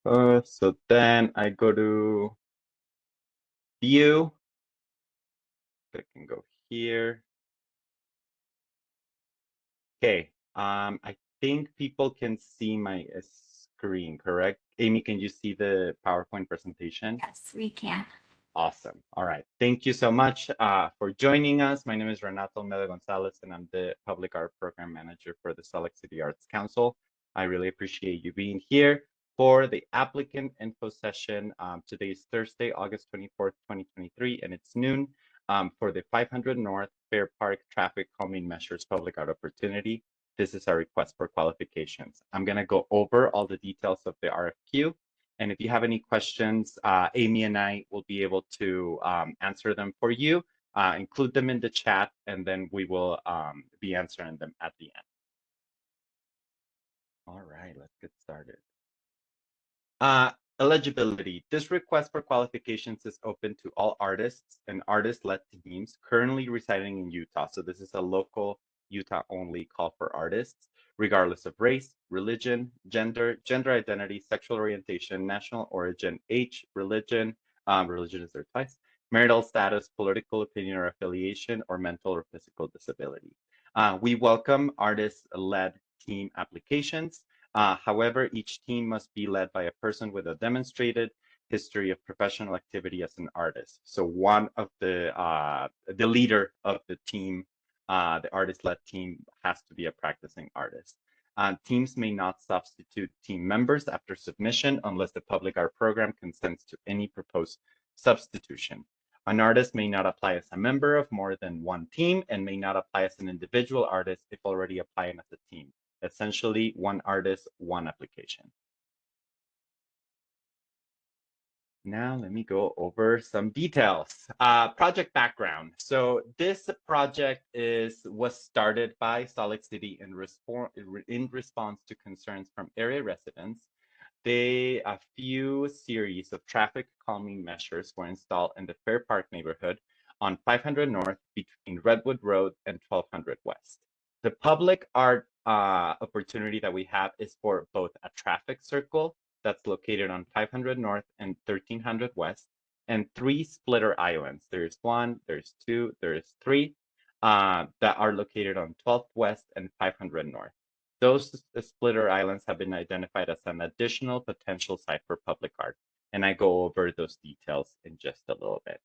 So then I go to view. I can go here. Okay. I think people can see my screen, correct? Amy, can you see the PowerPoint presentation? Yes, we can. Awesome. All right. Thank you so much for joining us. My name is Renato Olmedo-González, and I'm the Public Art Program Manager for the Salt Lake City Arts Council. I really appreciate you being here for the applicant info session. Today is Thursday, August 24th, 2023, and it's noon for the 500 North Fairpark Traffic Calming Measures Public Art Opportunity. This is our request for qualifications. I'm going to go over all the details of the RFQ. And if you have any questions, Amy and I will be able to answer them for you, include them in the chat, and then we will be answering them at the end. All right, let's get started. Eligibility. This request for qualifications is open to all artists and artist-led teams currently residing in Utah. So this is a local Utah-only call for artists, regardless of race, religion, gender identity, sexual orientation, national origin, age, religion, religion is there twice, marital status, political opinion or affiliation, or mental or physical disability. We welcome artist-led team applications. However, each team must be led by a person with a demonstrated history of professional activity as an artist. So one of the leader of the team, the artist-led team, has to be a practicing artist. Teams may not substitute team members after submission unless the public art program consents to any proposed substitution. An artist may not apply as a member of more than one team and may not apply as an individual artist if already applying as a team. Essentially, one artist, one application. Now let me go over some details. Project background. So this project was started by Salt Lake City in response to concerns from area residents. A few series of traffic calming measures were installed in the Fairpark neighborhood on 500 North between Redwood Road and 1200 West. The public art opportunity that we have is for both a traffic circle that's located on 500 North and 1300 West, and 3 splitter islands. There's 1, there's 2, there's 3 that are located on 12th West and 500 North. Those splitter islands have been identified as an additional potential site for public art, and I go over those details in just a little bit.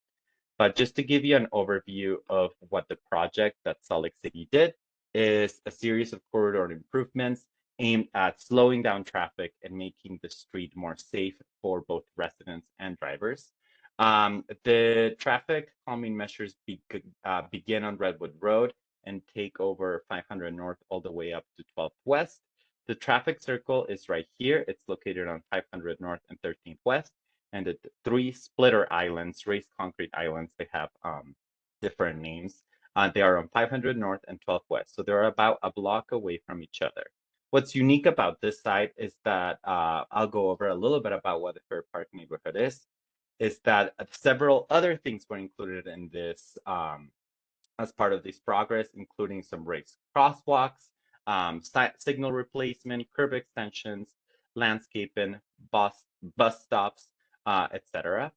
But just to give you an overview of what the project that Salt Lake City did is a series of corridor improvements aimed at slowing down traffic and making the street more safe for both residents and drivers. The traffic calming measures begin on Redwood Road and take over 500 North all the way up to 12th West. The traffic circle is right here. It's located on 500 North and 13th West. And the 3 splitter islands, raised concrete islands, they have different names. They are on 500 North and 12th West. So they're about a block away from each other. What's unique about this site is that I'll go over a little bit about what the Fairpark neighborhood is that several other things were included in this as part of this progress, including some raised crosswalks, signal replacement, curb extensions, landscaping, bus stops, etc.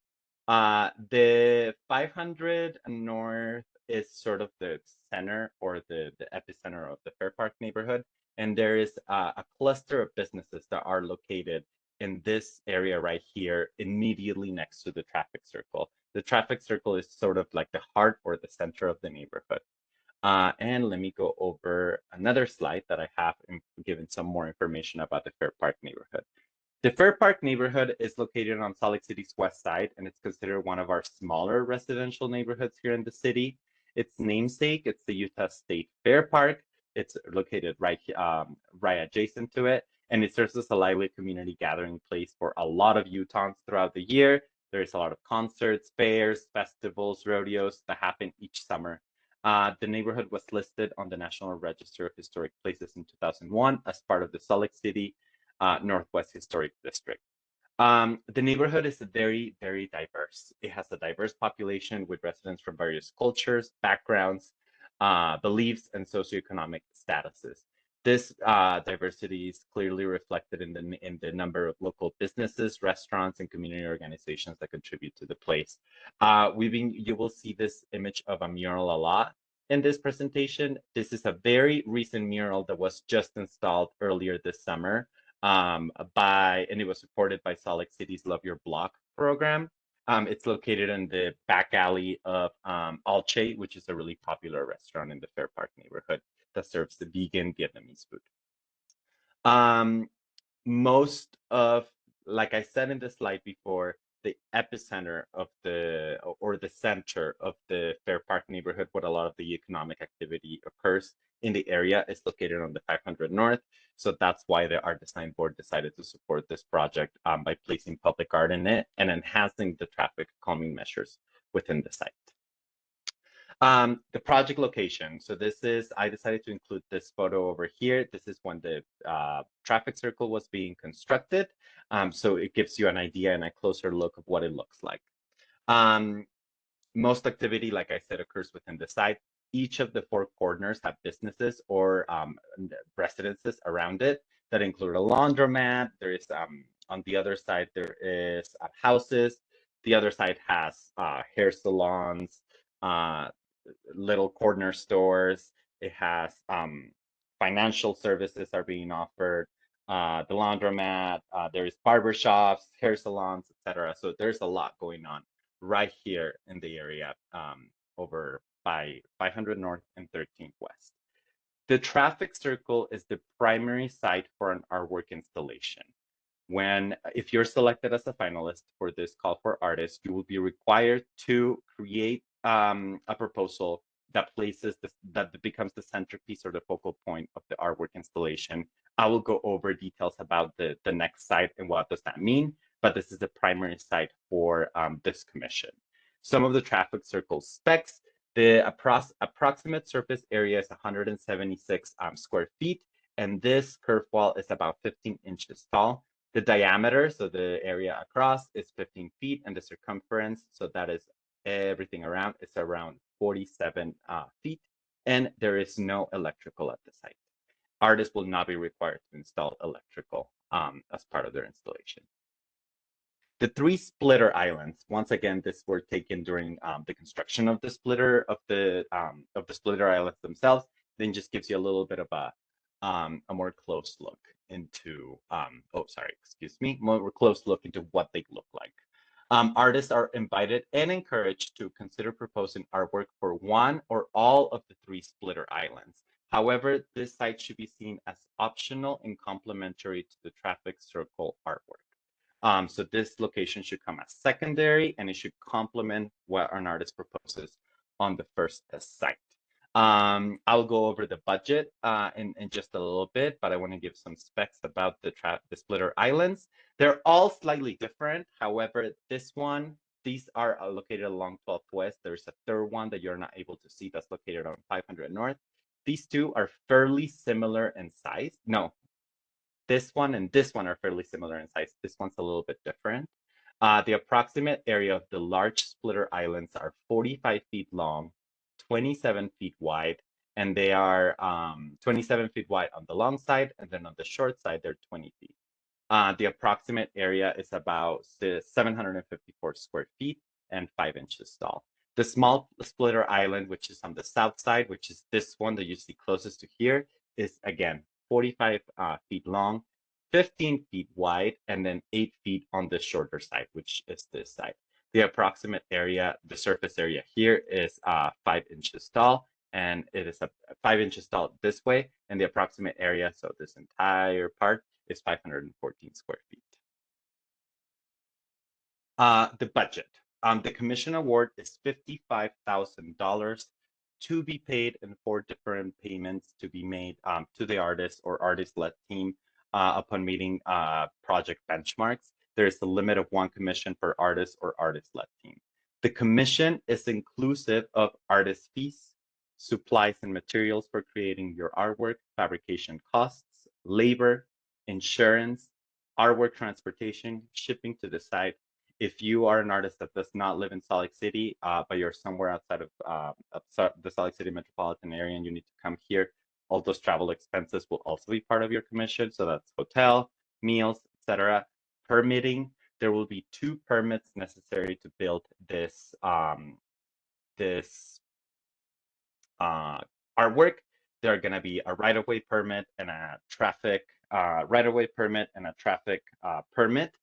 The 500 North is sort of the center or the epicenter of the Fairpark neighborhood, and there is a cluster of businesses that are located in this area right here, immediately next to the traffic circle. The traffic circle is sort of like the heart or the center of the neighborhood. And let me go over another slide that I have given some more information about the Fairpark neighborhood. The Fairpark neighborhood is located on Salt Lake City's west side, and it's considered one of our smaller residential neighborhoods here in the city. Its namesake, it's the Utah State Fair Park. It's located right adjacent to it, and it serves as a lively community gathering place for a lot of Utahns throughout the year. There's a lot of concerts, fairs, festivals, rodeos that happen each summer. The neighborhood was listed on the National Register of Historic Places in 2001 as part of the Salt Lake City Northwest Historic District. The neighborhood is very, very diverse. It has a diverse population with residents from various cultures, backgrounds, beliefs, and socioeconomic statuses. This diversity is clearly reflected in the number of local businesses, restaurants, and community organizations that contribute to the place. You will see this image of a mural a lot in this presentation. This is a very recent mural that was just installed earlier this summer and it was supported by Salt Lake City's Love Your Block program. It's located in the back alley of Alche, which is a really popular restaurant in the Fairpark neighborhood that serves the vegan Vietnamese food. Most of, like I said in the slide before, the epicenter of or the center of the Fairpark neighborhood, where a lot of the economic activity occurs in the area, is located on the 500 North. So that's why the Art Design Board decided to support this project by placing public art in it and enhancing the traffic calming measures within the site. The project location. So I decided to include this photo over here. This is when the traffic circle was being constructed. So it gives you an idea and a closer look of what it looks like. Most activity, like I said, occurs within the site. Each of the four corners have businesses or residences around it that include a laundromat. There is, on the other side, there is houses. The other side has hair salons, little corner stores. It has financial services are being offered, the laundromat, there's barbershops, hair salons, etc. So there's a lot going on right here in the area over by 500 North and 13th West. The traffic circle is the primary site for an artwork installation. If you're selected as a finalist for this call for artists, you will be required to create a proposal that becomes the centerpiece or the focal point of the artwork installation. I will go over details about the next site and what does that mean, but this is the primary site for this commission. Some of the traffic circle specs: the approximate surface area is 176 square feet, and this curve wall is about 15 inches tall. The diameter, so the area across, is 15 feet, and the circumference, so that is everything around, is around 47 feet, and there is no electrical at the site. Artists will not be required to install electrical as part of their installation. The three splitter islands, once again, this were taken during the construction of the splitter islands themselves, then just gives you a little bit of a more close look into, more close look into what they look like. Artists are invited and encouraged to consider proposing artwork for one or all of the three splitter islands. However, this site should be seen as optional and complementary to the traffic circle artwork. So this location should come as secondary, and it should complement what an artist proposes on the first site. I'll go over the budget in just a little bit, but I want to give some specs about the splitter islands. They're all slightly different. However, these are located along 12th West. There's a third one that you're not able to see that's located on 500 North. These two are fairly similar in size. No, this one and this one are fairly similar in size. This one's a little bit different. The approximate area of the large splitter islands are 45 feet long, 27 feet wide, and they are 27 feet wide on the long side, and then on the short side, they're 20 feet. The approximate area is about 754 square feet and 5 inches tall. The small splitter island, which is on the south side, which is this one that you see closest to here, is again 45 feet long, 15 feet wide, and then 8 feet on the shorter side, which is this side. The approximate area, the surface area here is 5 inches tall, and it is 5 inches tall this way, and the approximate area, so this entire part, is 514 square feet. The budget. The commission award is $55,000 to be paid in 4 different payments to be made to the artist or artist-led team upon meeting project benchmarks. There is a limit of 1 commission per artist or artist-led team. The commission is inclusive of artist fees, supplies and materials for creating your artwork, fabrication costs, labor, insurance, artwork transportation, shipping to the site. If you are an artist that does not live in Salt Lake City, but you're somewhere outside of the Salt Lake City metropolitan area and you need to come here All those travel expenses will also be part of your commission. So that's hotel, meals, etc. Permitting, there will be 2 permits necessary to build this artwork. There are going to be a right-of-way permit and a traffic right-of-way permit and a traffic permit.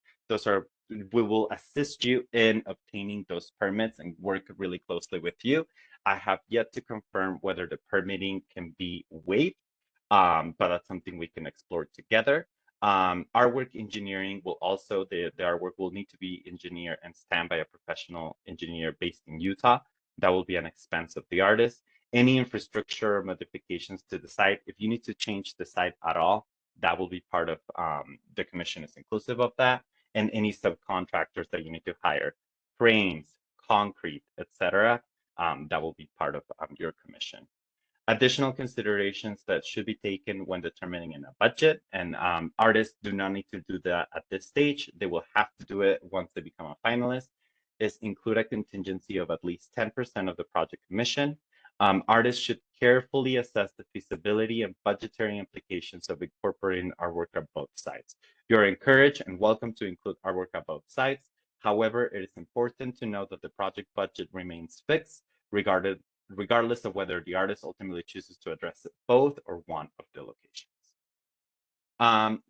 We will assist you in obtaining those permits and work really closely with you. I have yet to confirm whether the permitting can be waived, but that's something we can explore together. Artwork engineering will also, the artwork will need to be engineered and stamped by a professional engineer based in Utah. That will be an expense of the artist. Any infrastructure modifications to the site, if you need to change the site at all, that will be part of the commission is inclusive of that. And any subcontractors that you need to hire, cranes, concrete, etc., that will be part of your commission. Additional considerations that should be taken when determining in a budget, and artists do not need to do that at this stage. They will have to do it once they become a finalist, is include a contingency of at least 10% of the project commission. Artists should carefully assess the feasibility and budgetary implications of incorporating artwork at both sites. You're encouraged and welcome to include artwork at both sites. However, it is important to note that the project budget remains fixed, regardless of whether the artist ultimately chooses to address both or one of the locations.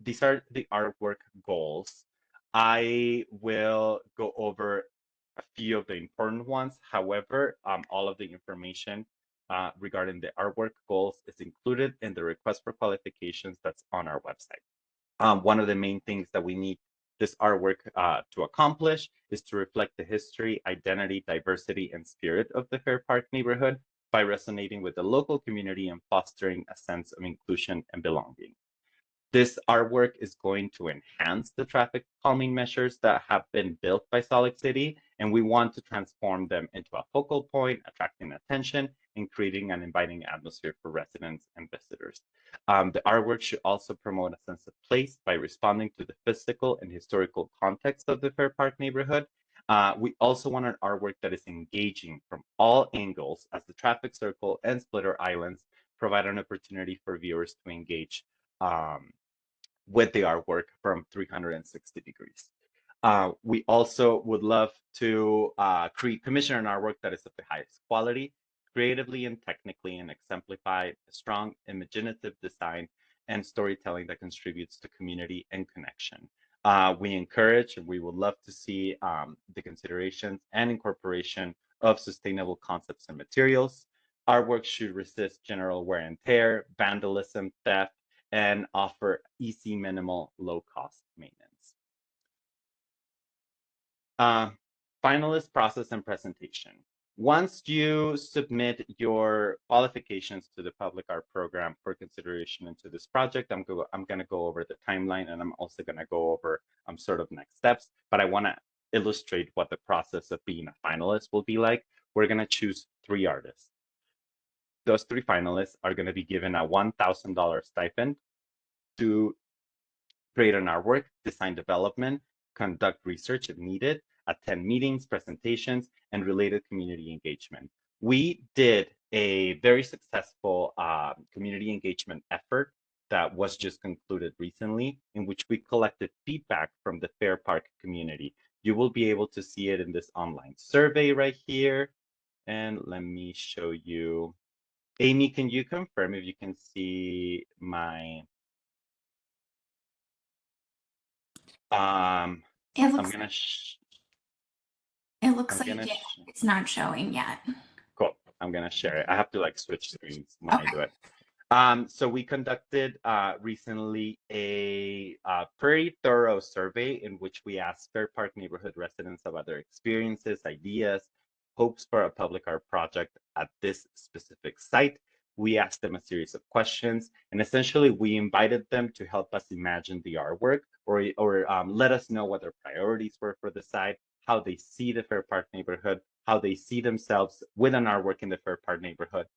These are the artwork goals. I will go over a few of the important ones. However, all of the information regarding the artwork goals is included in the request for qualifications that's on our website. One of the main things that we need this artwork to accomplish is to reflect the history, identity, diversity, and spirit of the Fairpark neighborhood by resonating with the local community and fostering a sense of inclusion and belonging. This artwork is going to enhance the traffic calming measures that have been built by Salt City, and we want to transform them into a focal point, attracting attention and creating an inviting atmosphere for residents and visitors. The artwork should also promote a sense of place by responding to the physical and historical context of the Fairpark neighborhood. We also want an artwork that is engaging from all angles, as the traffic circle and splitter islands provide an opportunity for viewers to engage with the artwork from 360 degrees. We also would love to commission an artwork that is of the highest quality, creatively and technically, and exemplify a strong imaginative design and storytelling that contributes to community and connection. We encourage and we would love to see the considerations and incorporation of sustainable concepts and materials. Artwork should resist general wear and tear, vandalism, theft, and offer easy, minimal, low-cost maintenance. Finalist process and presentation. Once you submit your qualifications to the public art program for consideration into this project, I'm going to go over the timeline, and I'm also going to go over sort of next steps, but I want to illustrate what the process of being a finalist will be like. We're going to choose 3 artists. Those 3 finalists are going to be given a $1,000 stipend to create an artwork, design development, conduct research if needed, attend meetings, presentations, and related community engagement. We did a very successful community engagement effort that was just concluded recently, in which we collected feedback from the Fairpark community. You will be able to see it in this online survey right here. And let me show you. Amy, can you confirm if you can see my it looks like it's not showing yet. Cool. I'm gonna share it. I have to like switch screens when I do it. So we conducted recently a pretty thorough survey in which we asked Fairpark neighborhood residents about their experiences, ideas, hopes for a public art project at this specific site. We asked them a series of questions, and essentially we invited them to help us imagine the artwork, or let us know what their priorities were for the site, how they see the Fairpark neighborhood, how they see themselves with an artwork in the Fairpark neighborhood.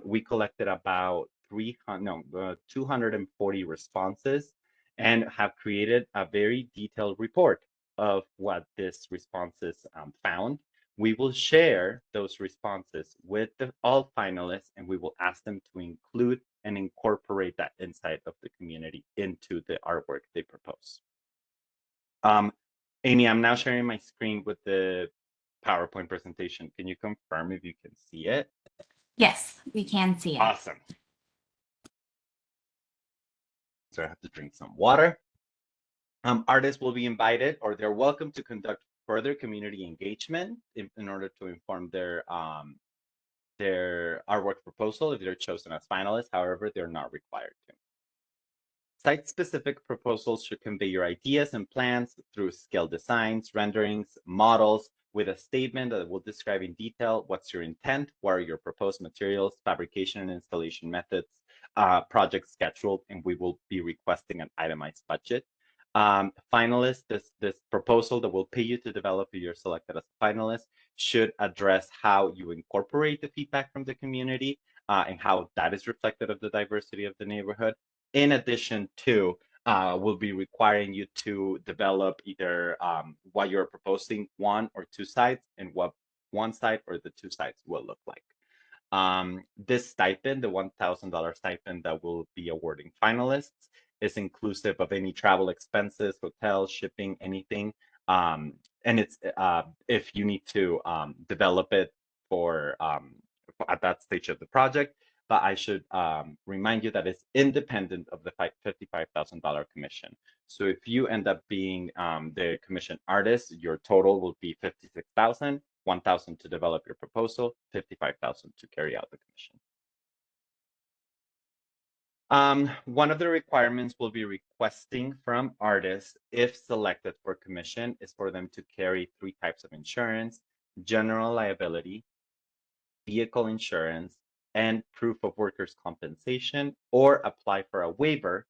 We collected about 240 responses and have created a very detailed report of what these responses found. We will share those responses with all finalists, and we will ask them to include and incorporate that insight of the community into the artwork they propose. Amy, I'm now sharing my screen with the PowerPoint presentation. Can you confirm if you can see it? Yes, we can see it. Awesome. So I have to drink some water. Artists will be invited, or they're welcome to conduct further community engagement in order to inform their artwork proposal if they're chosen as finalists. However, they're not required to. Site-specific proposals should convey your ideas and plans through scale designs, renderings, models, with a statement that will describe in detail what's your intent, what are your proposed materials, fabrication and installation methods, project schedule, and we will be requesting an itemized budget. Finalists, this proposal that will pay you to develop if you're selected as a finalist should address how you incorporate the feedback from the community and how that is reflected of the diversity of the neighborhood. In addition to, we'll be requiring you to develop either what you're proposing, one or two sites, and what one site or the two sites will look like. This stipend, the $1,000 stipend that will be awarding finalists, is inclusive of any travel expenses, hotels, shipping, anything. And it's if you need to develop it for at that stage of the project. But I should remind you that it's independent of the $55,000 commission. So if you end up being the commission artist, your total will be $56,000, $1,000 to develop your proposal, $55,000 to carry out the commission. One of the requirements we'll be requesting from artists, if selected for commission, is for them to carry 3 types of insurance: general liability, vehicle insurance, and proof of workers' compensation, or apply for a waiver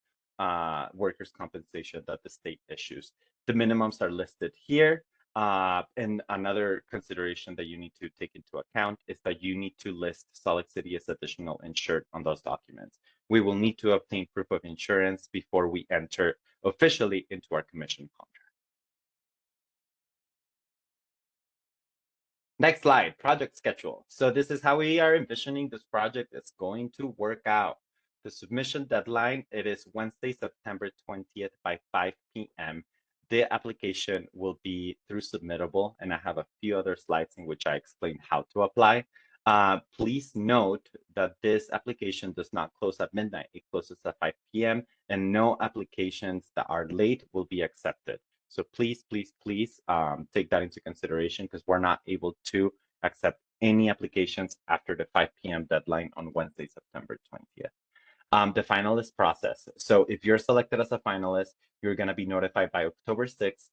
workers' compensation that the state issues. The minimums are listed here. And another consideration that you need to take into account is that you need to list Solid City as additional insured on those documents. We will need to obtain proof of insurance before we enter officially into our commission contract. Next slide, project schedule. So this is how we are envisioning this project is going to work out. The submission deadline, it is Wednesday, September 20th by 5 p.m. The application will be through Submittable, and I have a few other slides in which I explain how to apply. Please note that this application does not close at midnight. It closes at 5 p.m. and no applications that are late will be accepted. So please, please, please take that into consideration, because we're not able to accept any applications after the 5 p.m. deadline on Wednesday, September 20th. The finalist process. So if you're selected as a finalist, you're going to be notified by October 6th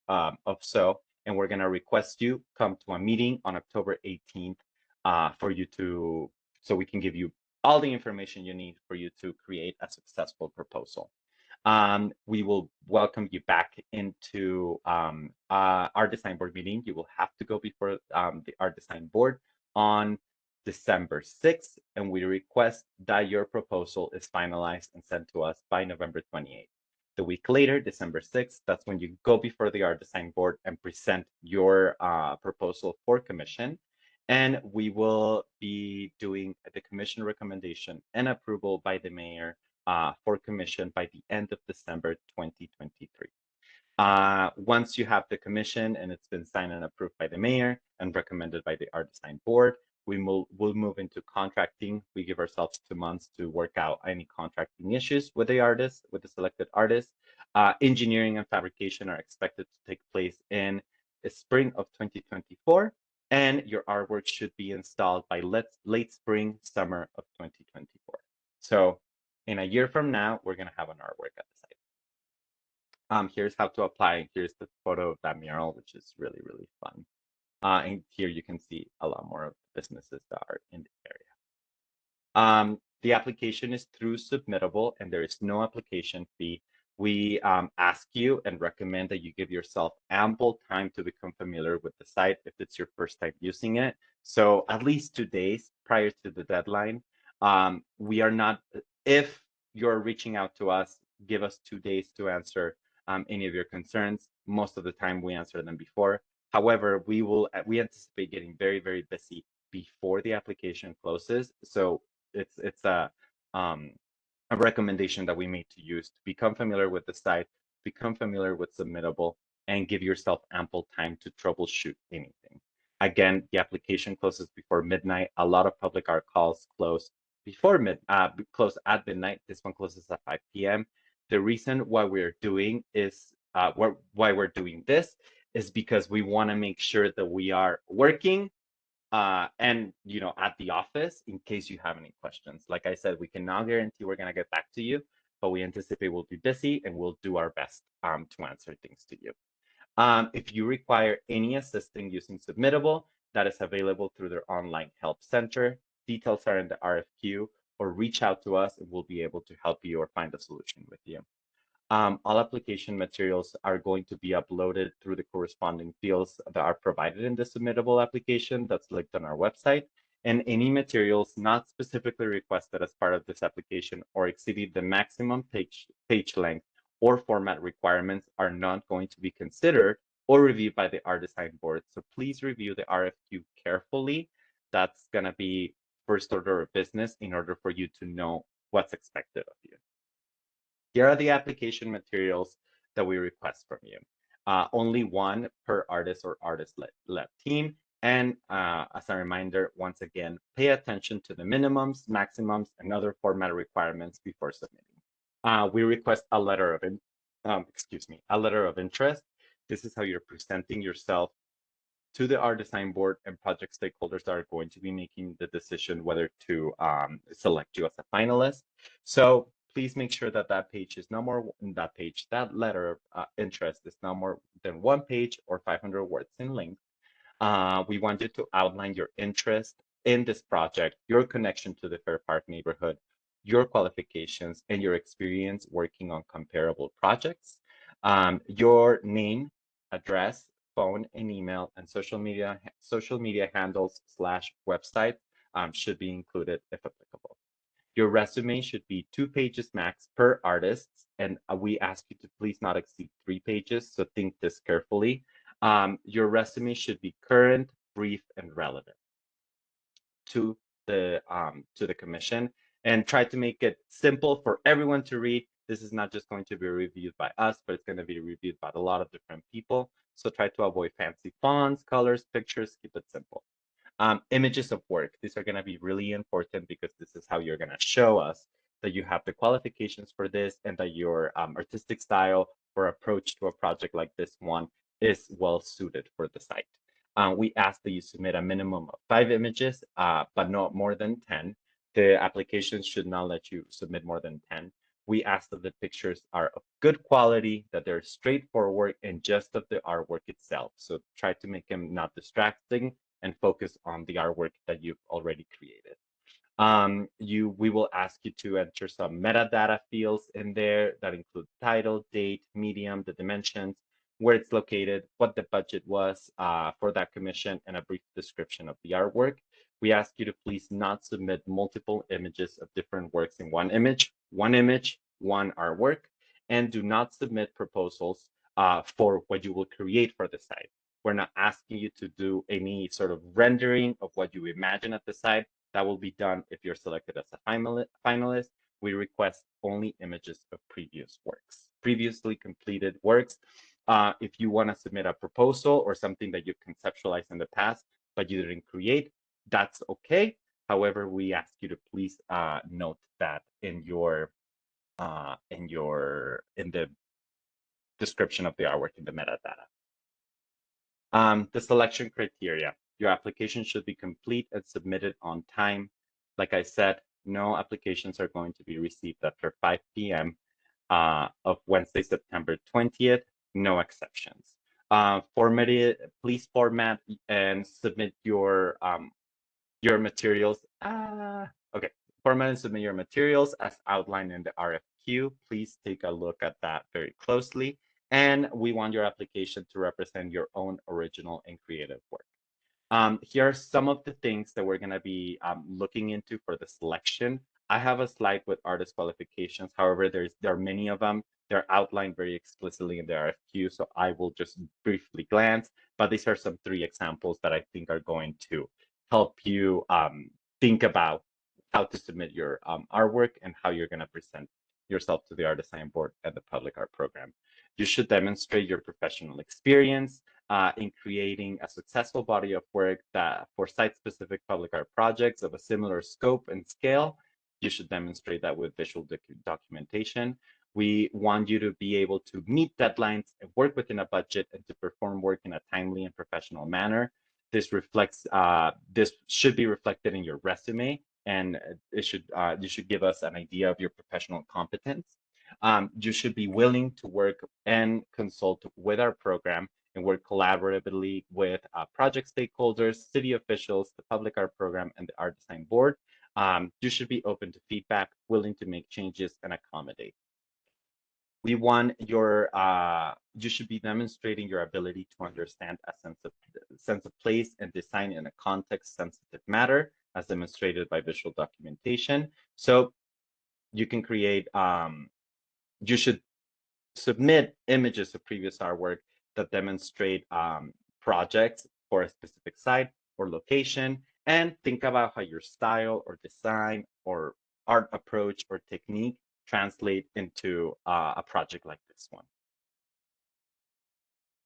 and we're going to request you come to a meeting on October 18th so we can give you all the information you need for you to create a successful proposal. We will welcome you back into our design board meeting. You will have to go before our design board on December 6th, and we request that your proposal is finalized and sent to us by November 28th. The week later, December 6th, that's when you go before the art design board and present your proposal for commission. And we will be doing the commission recommendation and approval by the mayor for commission by the end of December 2023. Once you have the commission and it's been signed and approved by the mayor and recommended by the art design board, we'll move into contracting. We give ourselves 2 months to work out any contracting issues with the artist, with the selected artist. Engineering and fabrication are expected to take place in the spring of 2024, and your artwork should be installed by late spring, summer of 2024. So in a year from now, we're going to have an artwork at the site. Here's how to apply. Here's the photo of that mural, which is really, really fun. And here you can see a lot more of the businesses that are in the area. The application is through Submittable, and there is no application fee. We ask you and recommend that you give yourself ample time to become familiar with the site if it's your first time using it. So at least 2 days prior to the deadline. We are not, if you're reaching out to us, give us 2 days to answer any of your concerns. Most of the time we answer them before. However, we anticipate getting very, very busy before the application closes. So it's a a recommendation that we made to use to become familiar with the site, become familiar with Submittable, and give yourself ample time to troubleshoot anything. Again, the application closes before midnight. A lot of public art calls close close at midnight. This one closes at 5 p.m. The reason why we're doing this is because we want to make sure that we are working and at the office in case you have any questions. Like I said, we cannot guarantee we're going to get back to you, but we anticipate we'll be busy and we'll do our best to answer things to you. If you require any assistance using Submittable, that is available through their online help center. Details are in the RFQ, or reach out to us and we'll be able to help you or find a solution with you. All application materials are going to be uploaded through the corresponding fields that are provided in the Submittable application that's linked on our website. And any materials not specifically requested as part of this application or exceeding the maximum page length or format requirements are not going to be considered or reviewed by the art design board. So please review the RFQ carefully. That's going to be first order of business in order for you to know what's expected of you. Here are the application materials that we request from you. Only one per artist or artist-led team. And as a reminder, once again, pay attention to the minimums, maximums, and other format requirements before submitting. We request a letter of interest. This is how you're presenting yourself to the art design board and project stakeholders that are going to be making the decision whether to select you as a finalist. So please make sure that that letter of interest is no more than 1 page or 500 words in length. We want you to outline your interest in this project, your connection to the Fairpark neighborhood, your qualifications, and your experience working on comparable projects. Your name, address, phone, and email, and social media handles / website should be included if applicable. Your resume should be 2 pages max per artist, and we ask you to please not exceed 3 pages, so think this carefully. Your resume should be current, brief, and relevant to the commission, and try to make it simple for everyone to read. This is not just going to be reviewed by us, but it's going to be reviewed by a lot of different people. So try to avoid fancy fonts, colors, pictures, keep it simple. Images of work. These are going to be really important because this is how you're going to show us that you have the qualifications for this and that your artistic style or approach to a project like this one is well suited for the site. We ask that you submit a minimum of 5 images, but not more than 10. The application should not let you submit more than 10. We ask that the pictures are of good quality, that they're straightforward, and just of the artwork itself. So try to make them not distracting and focus on the artwork that you've already created. We will ask you to enter some metadata fields in there that include title, date, medium, the dimensions, where it's located, what the budget was for that commission, and a brief description of the artwork. We ask you to please not submit multiple images of different works in one image, one artwork, and do not submit proposals for what you will create for the site. We're not asking you to do any sort of rendering of what you imagine at the site. That will be done if you're selected as a finalist. We request only images of previously completed works. If you want to submit a proposal or something that you conceptualized in the past, but you didn't create, that's okay. However, we ask you to please note that in the description of the artwork in the metadata. The selection criteria. Your application should be complete and submitted on time. Like I said, no applications are going to be received after 5 p.m. Of Wednesday, September 20th, no exceptions. Please format and submit your materials. Okay, format and submit your materials as outlined in the RFQ. Please take a look at that very closely. And we want your application to represent your own original and creative work. Here are some of the things that we're going to be looking into for the selection. I have a slide with artist qualifications. However, there are many of them. They're outlined very explicitly in the RFQ, so I will just briefly glance. But these are some 3 examples that I think are going to help you think about how to submit your artwork and how you're going to present yourself to the Art Design Board and the Public Art Program. You should demonstrate your professional experience in creating a successful body of work that for site-specific public art projects of a similar scope and scale. You should demonstrate that with visual documentation. We want you to be able to meet deadlines and work within a budget and to perform work in a timely and professional manner. This should be reflected in your resume, and you should give us an idea of your professional competence. You should be willing to work and consult with our program and work collaboratively with project stakeholders, city officials, the Public Art Program, and the Art Design Board. You should be open to feedback, willing to make changes, and accommodate. We want you should be demonstrating your ability to understand a sense of place and design in a context-sensitive manner, as demonstrated by visual documentation. So you can create, you should submit images of previous artwork that demonstrate projects for a specific site or location, and think about how your style or design or art approach or technique translate into a project like this one.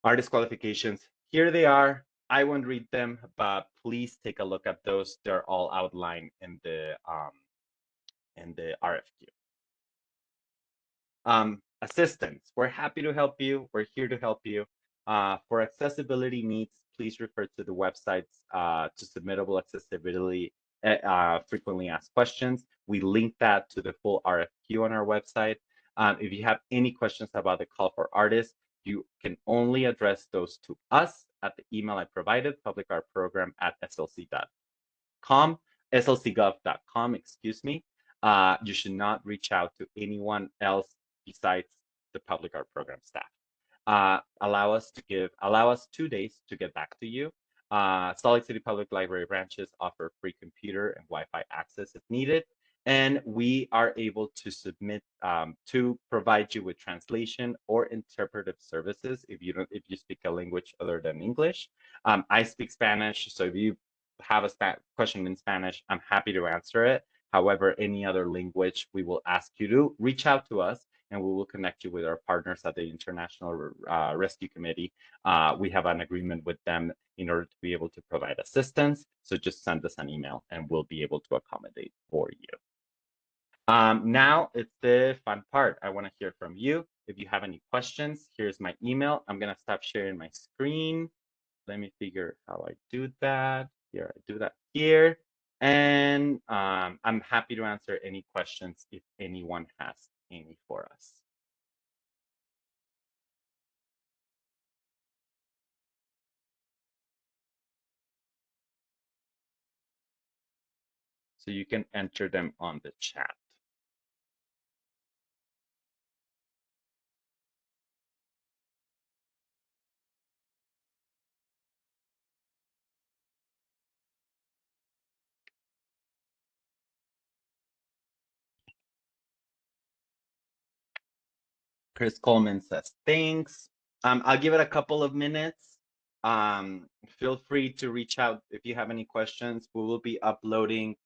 Artist qualifications, here they are. I won't read them, but please take a look at those. They're all outlined in the RFQ. Assistance, we're happy to help you. We're here to help you. For accessibility needs, please refer to the websites to submittable accessibility frequently asked questions. We link that to the full RFQ on our website. If you have any questions about the call for artists, you can only address those to us at the email I provided, publicartprogram@slc.com, slcgov.com, excuse me. You should not reach out to anyone else besides the Public Art Program staff. Allow us 2 days to get back to you. Salt Lake City Public Library branches offer free computer and Wi-Fi access if needed, and we are able to submit to provide you with translation or interpretive services if you speak a language other than English. I speak Spanish, so if you have a question in Spanish, I'm happy to answer it. However, any other language, we will ask you to reach out to us, and we will connect you with our partners at the International Rescue Committee. We have an agreement with them in order to be able to provide assistance. So just send us an email and we'll be able to accommodate for you. Now it's the fun part. I want to hear from you. If you have any questions, here's my email. I'm going to stop sharing my screen. Let me figure how I do that. Here, I do that here. And I'm happy to answer any questions if anyone has any for us. So you can enter them on the chat. Chris Coleman says, thanks. I'll give it a couple of minutes. Feel free to reach out if you have any questions. We will be uploading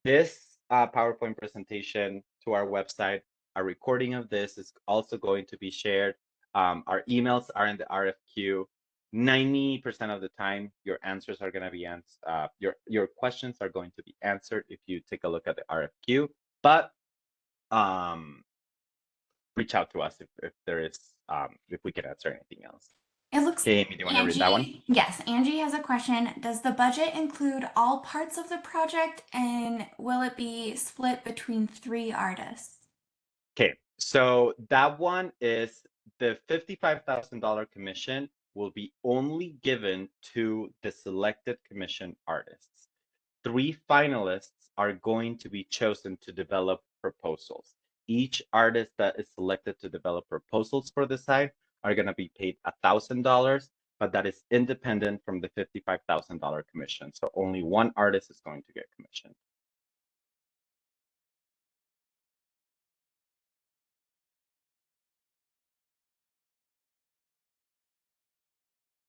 this PowerPoint presentation to our website. A recording of this is also going to be shared. Our emails are in the RFQ. 90% of the time, your answers are going to be answered. Your questions are going to be answered if you take a look at the RFQ. But reach out to us if there is if we can answer anything else. It looks. Okay, Amy, do you want to read that one? Yes, Angie has a question. Does the budget include all parts of the project, and will it be split between 3 artists? Okay, so that one is the $55,000 commission will be only given to the selected commission artists. 3 finalists are going to be chosen to develop proposals. Each artist that is selected to develop proposals for the site are going to be paid $1,000, but that is independent from the $55,000 commission. So only one artist is going to get commissioned.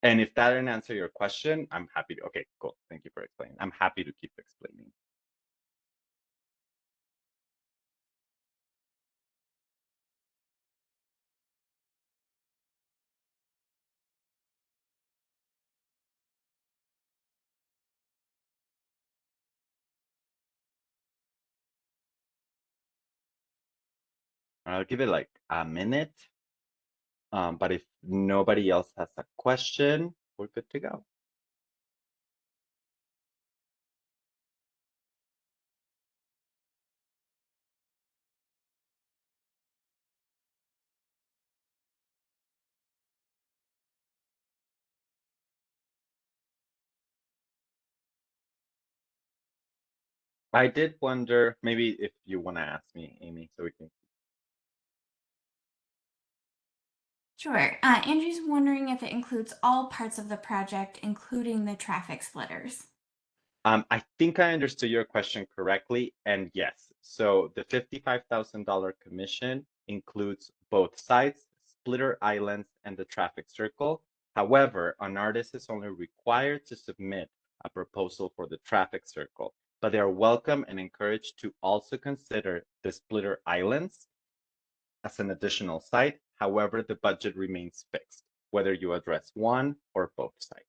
And if that didn't answer your question, I'm happy to. Okay, cool. Thank you for explaining. I'm happy to keep explaining. I'll give it like a minute. But if nobody else has a question, we're good to go. I did wonder, maybe if you want to ask me, Amy, so we can. Sure. Andrew's wondering if it includes all parts of the project, including the traffic splitters. I think I understood your question correctly, and yes. So the $55,000 commission includes both sites, splitter islands, and the traffic circle. However, an artist is only required to submit a proposal for the traffic circle, but they are welcome and encouraged to also consider the splitter islands as an additional site. However, the budget remains fixed, whether you address one or both sites.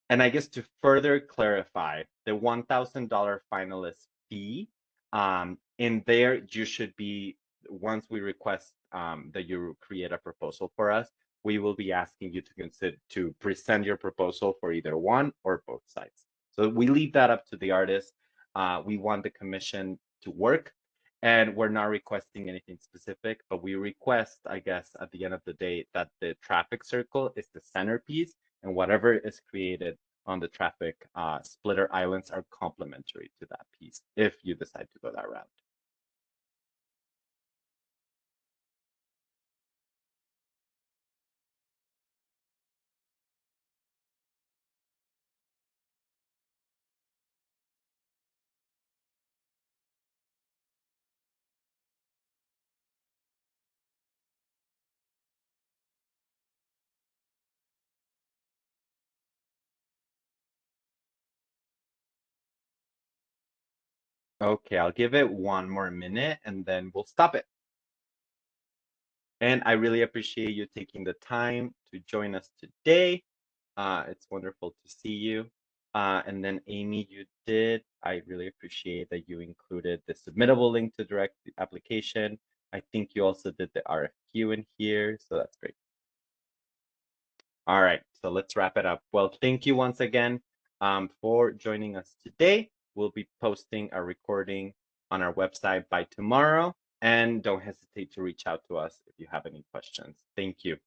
And I guess to further clarify, the $1,000 finalist fee, in there you should be, once we request that you create a proposal for us, we will be asking you to consider to present your proposal for either one or both sides. So we leave that up to the artist. We want the commission to work, and we're not requesting anything specific, but we request, I guess, at the end of the day, that the traffic circle is the centerpiece, and whatever is created on the traffic splitter islands are complementary to that piece if you decide to go that route. Okay, I'll give it one more minute and then we'll stop it. And I really appreciate you taking the time to join us today. It's wonderful to see you. And then Amy, you did. I really appreciate that you included the submittable link to direct the application. I think you also did the RFQ in here, so that's great. All right, so let's wrap it up. Well, thank you once again for joining us today. We'll be posting a recording on our website by tomorrow. And don't hesitate to reach out to us if you have any questions. Thank you.